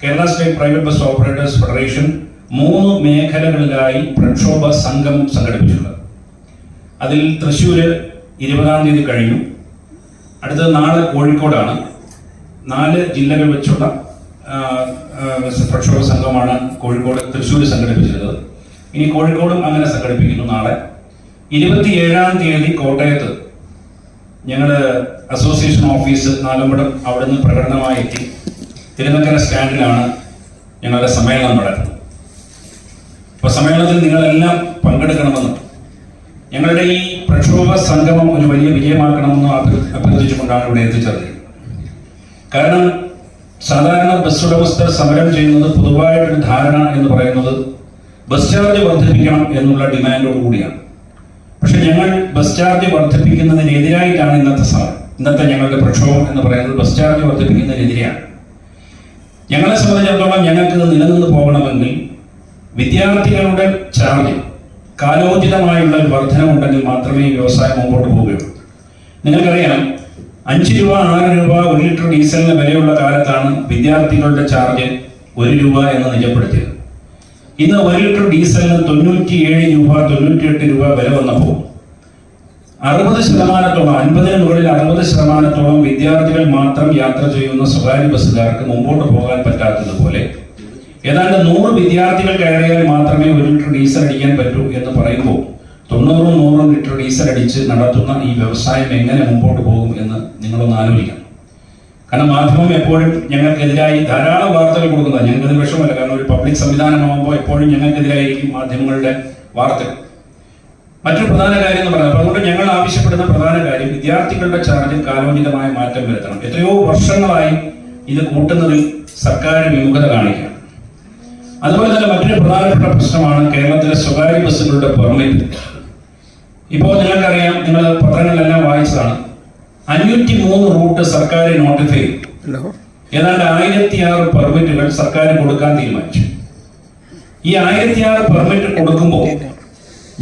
Kerala state private bus operators federation 3 മേഖലകളിലായി പ്രക്ഷോഭ സംഘം സംഘടിപ്പിച്ചിട്ടുള്ളത്. അതിൽ തൃശ്ശൂർ 20-ാം തീയതി കഴിഞ്ഞു. അടുത്തത് നാളെ കോഴിക്കോടാണ്. 4 ജില്ലകൾ വെച്ചുള്ള പ്രക്ഷോഭ സംഘമാണ് കോഴിക്കോട് തൃശ്ശൂർ സംഘടിപ്പിച്ചിട്ടുള്ളത്. ഇനി കോഴിക്കോടും അങ്ങനെ സംഘടിപ്പിക്കുന്നു. നാളെ 27-ാം തീയതി കോട്ടയത്ത് ഞങ്ങൾ അസോസിയേഷൻ ഓഫീസ് നാലമ്പടം അവിടെ നിന്ന് പ്രകടനമായി എത്തി തിരുനക്കര സ്റ്റാൻഡിലാണ് ഞങ്ങളുടെ സമ്മേളനം നടക്കുന്നത്. അപ്പോൾ സമ്മേളനത്തിൽ നിങ്ങളെല്ലാം പങ്കെടുക്കണമെന്നും ഞങ്ങളുടെ ഈ പ്രക്ഷോഭ സംഗമം ഒരു വലിയ വിജയമാക്കണമെന്നും അഭ്യർത്ഥിച്ചുകൊണ്ടാണ് ഇവിടെ എത്തിച്ചേർന്നത്. കാരണം സാധാരണ ബസ് ഉടമസ്ഥർ സമരം ചെയ്യുന്നത് പൊതുവായിട്ടൊരു ധാരണ എന്ന് പറയുന്നത് ബസ് ചാർജ് വർദ്ധിപ്പിക്കണം എന്നുള്ള ഡിമാൻഡോട് കൂടിയാണ്. പക്ഷെ ഞങ്ങൾ ബസ് ചാർജ് വർദ്ധിപ്പിക്കുന്നതിനെതിരായിട്ടാണ് ഇന്നത്തെ ഞങ്ങളുടെ പ്രക്ഷോഭം എന്ന് പറയുന്നത്. ബസ് ചാർജ് വർദ്ധിപ്പിക്കുന്നതിനെതിരെയാണ്. ഞങ്ങളെ സംബന്ധിച്ചിടത്തോളം ഞങ്ങൾക്ക് നിലനിന്ന് പോകണമെങ്കിൽ വിദ്യാർത്ഥികളുടെ ചാർജ് കാലോചിതമായുള്ള ഒരു വർധനമുണ്ടെങ്കിൽ മാത്രമേ ഈ വ്യവസായം മുമ്പോട്ട് പോവുകയുള്ളൂ. നിങ്ങൾക്കറിയാം, 5 രൂപ 6 രൂപ 1 ലിറ്റർ ഡീസലിന് വിലയുള്ള കാലത്താണ് വിദ്യാർത്ഥികളുടെ ചാർജ് 1 രൂപ എന്ന് നിജപ്പെടുത്തിയത്. ഇന്ന് 1 ലിറ്റർ ഡീസലിന് 97 രൂപ 98 രൂപ വില വന്നപ്പോൾ 60%, 50-ന് മുകളിൽ 60% വിദ്യാർത്ഥികൾ മാത്രം യാത്ര ചെയ്യുന്ന സ്വകാര്യ ബസ്സുകാർക്ക് മുമ്പോട്ട് പോകാൻ പറ്റാത്തതുപോലെ ഏതാണ്ട് 100 വിദ്യാർത്ഥികൾ കയറിയാൽ മാത്രമേ 1 ലിറ്റർ ഡീസൽ അടിക്കാൻ പറ്റൂ എന്ന് പറയുമ്പോൾ 90-100 ലിറ്റർ ഡീസൽ അടിച്ച് നടത്തുന്ന ഈ വ്യവസായം എങ്ങനെ മുമ്പോട്ട് പോകും എന്ന് നിങ്ങളൊന്ന് ആലോചിക്കണം. കാരണം മാധ്യമം എപ്പോഴും ഞങ്ങൾക്കെതിരായി ധാരാളം വാർത്തകൾ കൊടുക്കുന്നത് ഞങ്ങൾക്കത് വിഷമല്ല. കാരണം ഒരു പബ്ലിക് സംവിധാനമാകുമ്പോൾ എപ്പോഴും ഞങ്ങൾക്കെതിരായിരിക്കും മാധ്യമങ്ങളുടെ വാർത്തകൾ. മറ്റൊരു പ്രധാന കാര്യം എന്ന് പറയുന്നത്, അതുകൊണ്ട് ഞങ്ങൾ ആവശ്യപ്പെടുന്ന പ്രധാന കാര്യം വിദ്യാർത്ഥികളുടെ ചാർജിൽ കാലോചിതമായ മാറ്റം വരുത്തണം. എത്രയോ വർഷങ്ങളായി ഇത് കൂട്ടുന്നതിൽ സർക്കാർ വിമുഖത കാണിക്കണം. അതുപോലെ തന്നെ മറ്റൊരു പ്രധാനപ്പെട്ട പ്രശ്നമാണ് കേരളത്തിലെ സ്വകാര്യ ബസ്സുകളുടെ പെർമിറ്റ്. ഇപ്പോൾ നിങ്ങൾക്കറിയാം, നിങ്ങൾ പത്രങ്ങളിലെല്ലാം വായിച്ചതാണ്, 503 റൂട്ട് സർക്കാർ നോട്ടിഫൈ ചെയ്തു. ഏതാണ്ട് 1006 പെർമിറ്റുകൾ സർക്കാർ കൊടുക്കാൻ തീരുമാനിച്ചു. ഈ 1006 പെർമിറ്റ് കൊടുക്കുമ്പോൾ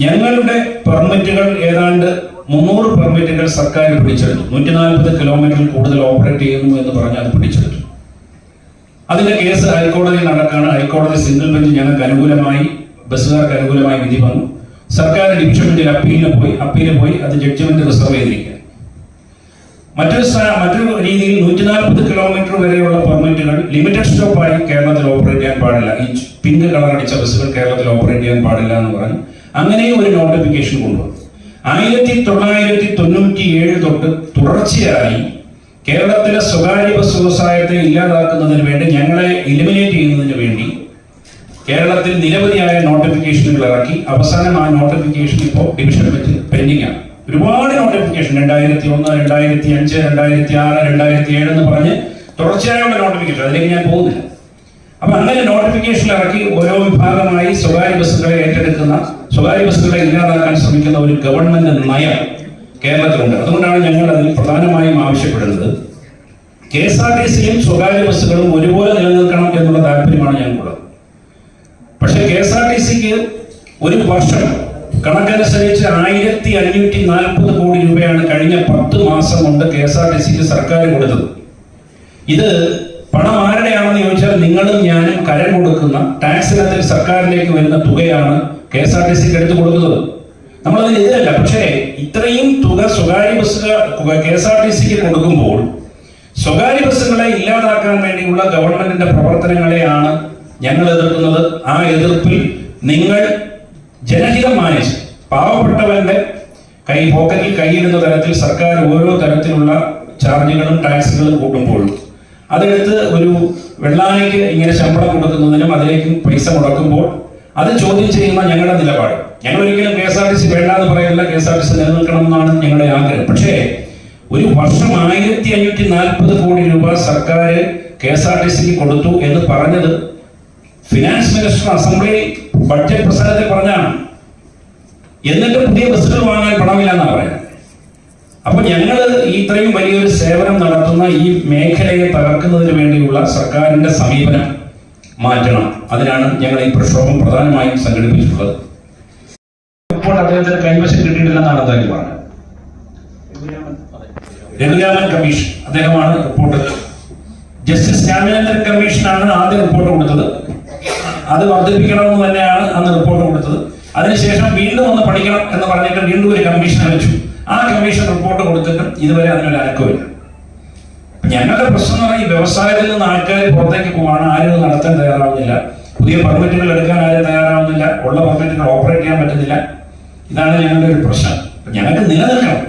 ഞങ്ങളുടെ പെർമിറ്റുകൾ ഏതാണ്ട് 300 പെർമിറ്റുകൾ സർക്കാർ പിടിച്ചെടുത്തു. 140 കിലോമീറ്ററിൽ കൂടുതൽ ഓപ്പറേറ്റ് ചെയ്യുന്നു എന്ന് പറഞ്ഞ് അത് പിടിച്ചെടുത്തു. അതിന്റെ കേസ് ഹൈക്കോടതിയിൽ നടക്കുകയാണ്. ഹൈക്കോടതി സിംഗിൾ ബെഞ്ച് ഞങ്ങൾക്ക് അനുകൂലമായി, ബസ്സുകാർക്ക് അനുകൂലമായി വിധി വന്നു. സർക്കാർ ഡിവിഷൻ ബെഞ്ചിൽ അപ്പീല് പോയി അത് ജഡ്ജ്മെന്റ് റിസർവ് ചെയ്തിരിക്കുക. മറ്റൊരു രീതിയിൽ 140 കിലോമീറ്റർ വരെയുള്ള പെർമിറ്റുകൾ ലിമിറ്റഡ് സ്റ്റോപ്പായി കേരളത്തിൽ ഓപ്പറേറ്റ് ചെയ്യാൻ പാടില്ല. ഈ പിങ്ക് കളർ അടിച്ച ബസ്സുകൾ കേരളത്തിൽ ഓപ്പറേറ്റ് ചെയ്യാൻ പാടില്ല എന്ന് പറഞ്ഞു അങ്ങനെയും ഒരു നോട്ടിഫിക്കേഷൻ കൊണ്ടുവന്നു. 1997 തൊട്ട് തുടർച്ചയായി കേരളത്തിലെ സ്വകാര്യ ബസ് വ്യവസായത്തെ ഇല്ലാതാക്കുന്നതിന് വേണ്ടി, ഞങ്ങളെ എലിമിനേറ്റ് ചെയ്യുന്നതിന് വേണ്ടി കേരളത്തിൽ നിരവധിയായ നോട്ടിഫിക്കേഷനുകൾ ഇറക്കി. അവസാനം ആ നോട്ടിഫിക്കേഷൻ ഇപ്പോൾ ഡിവിഷൻ ബെഞ്ച് പെൻഡിംഗ് ആണ്. ഒരുപാട് നോട്ടിഫിക്കേഷൻ 2001, 2005, 2006, 2007 എന്ന് പറഞ്ഞ് തുടർച്ചയായുള്ള നോട്ടിഫിക്കേഷൻ, അതിലേക്ക് ഞാൻ പോകുന്നില്ല. അപ്പൊ അങ്ങനെ നോട്ടിഫിക്കേഷൻ ഇറക്കി ഓരോ വിഭാഗമായി സ്വകാര്യ ബസ്സുകളെ ഏറ്റെടുക്കുന്ന, സ്വകാര്യ ബസ്സുകളെ ഇല്ലാതാക്കാൻ ശ്രമിക്കുന്ന ഒരു ഗവൺമെന്റ് നയം കേരളത്തിലുണ്ട്. അതുകൊണ്ടാണ് ഞങ്ങൾ അതിൽ പ്രധാനമായും ആവശ്യപ്പെടുന്നത് KSRTCയും സ്വകാര്യ ബസ്സുകളും ഒരുപോലെ നിലനിൽക്കണം എന്നുള്ള താല്പര്യമാണ് ഞങ്ങൾക്കുള്ളത്. പക്ഷെ KSRTCക്ക് ഒരു വർഷം കണക്കനുസരിച്ച് 1540 കോടി രൂപയാണ് കഴിഞ്ഞ 10 മാസം കൊണ്ട് KSRTCക്ക് സർക്കാർ കൊടുത്തത്. ഇത് പണം ആരുടെയാണെന്ന് ചോദിച്ചാൽ നിങ്ങളും ഞാനും കരം കൊടുക്കുന്ന ടാക്സ് ഇനത്തിൽ സർക്കാരിലേക്ക് വരുന്ന തുകയാണ് KSRTCക്ക് എടുത്തു കൊടുക്കുന്നത്. നമ്മളതിന് എതിരല്ല. പക്ഷേ ഇത്രയും തുക സ്വകാര്യ ബസ്സുകൾ KSRTCക്ക് കൊടുക്കുമ്പോൾ സ്വകാര്യ ബസ്സുകളെ ഇല്ലാതാക്കാൻ വേണ്ടിയുള്ള ഗവൺമെന്റിന്റെ പ്രവർത്തനങ്ങളെയാണ് ഞങ്ങൾ എതിർക്കുന്നത്. ആ എതിർപ്പിൽ നിങ്ങൾ ജനഹിതം മാനിച്ച് പാവപ്പെട്ടവന്റെ പോക്കറ്റിൽ കൈയിടുന്ന തരത്തിൽ സർക്കാർ ഓരോ തരത്തിലുള്ള ചാർജുകളും ടാക്സുകളും കൂട്ടുമ്പോൾ അതെടുത്ത് ഒരു വെള്ളാനയ്ക്ക് ഇങ്ങനെ ശമ്പളം കൊടുക്കുന്നതിനും അതിലേക്കും പൈസ മുടക്കുമ്പോൾ അത് ചോദ്യം ചെയ്യുന്ന ഞങ്ങളുടെ നിലപാട്. ഞങ്ങൾ ഒരിക്കലും KSRTC വേണ്ട എന്ന് പറയുന്നില്ല. KSRTC നിലനിൽക്കണം എന്നാണ് ഞങ്ങളുടെ ആഗ്രഹം. പക്ഷേ ഒരു വർഷം 1540 കോടി രൂപ സർക്കാർ KSRTCക്ക് കൊടുത്തു എന്ന് പറഞ്ഞത് ഫിനാൻസ് മിനിസ്റ്റർ അസംബ്ലി ബഡ്ജറ്റ് പ്രസംഗത്തിൽ പറഞ്ഞാണ്. എന്നിട്ട് പുതിയ ബസ്സുകൾ വാങ്ങാൻ പണമില്ല എന്നാണ് പറയുന്നത്. അപ്പൊ ഞങ്ങൾ ഇത്രയും വലിയൊരു സേവനം നടത്തുന്ന ഈ മേഖലയെ തകർക്കുന്നതിന് വേണ്ടിയുള്ള സർക്കാരിന്റെ സമീപനം മാറ്റണം. അതിനാണ് ഞങ്ങൾ ഈ പ്രക്ഷോഭം പ്രധാനമായും സംഘടിപ്പിച്ചിട്ടുള്ളത്. ഇപ്പോൾ അദ്ദേഹത്തിന് കൈവശം കിട്ടിയിട്ടില്ലെന്നാണ് അദ്ദേഹം പറഞ്ഞത്. രഘുരാമൻ കമ്മീഷൻ അദ്ദേഹമാണ് റിപ്പോർട്ട് ജസ്റ്റിസ് രാമചന്ദ്രൻ കമ്മീഷനാണ് ആദ്യം റിപ്പോർട്ട് കൊടുത്തത്. അത് വർദ്ധിപ്പിക്കണമെന്ന് തന്നെയാണ് അന്ന് റിപ്പോർട്ട് കൊടുത്തത്. അതിനുശേഷം വീണ്ടും ഒന്ന് പഠിക്കണം എന്ന് പറഞ്ഞിട്ട് വീണ്ടും ഒരു കമ്മീഷനെ വെച്ചു. ആ കമ്മീഷൻ റിപ്പോർട്ട് കൊടുത്തിട്ടും ഇതുവരെ അതിനൊരു അനക്കമില്ല. ഞങ്ങളുടെ പ്രശ്നം എന്ന് പറഞ്ഞാൽ ഈ വ്യവസായത്തിൽ നിന്ന് ആൾക്കാർ പുറത്തേക്ക് പോവാണ്, ആരും നടത്താൻ തയ്യാറാവുന്നില്ല, പുതിയ പെർമിറ്റുകൾ എടുക്കാൻ ആരും തയ്യാറാവുന്നില്ല, ഉള്ള പെർമിറ്റുകൾ ഓപ്പറേറ്റ് ചെയ്യാൻ പറ്റുന്നില്ല. ഇതാണ് ഞങ്ങളുടെ ഒരു പ്രശ്നം. ഞങ്ങൾക്ക് നിലനിൽക്കണം.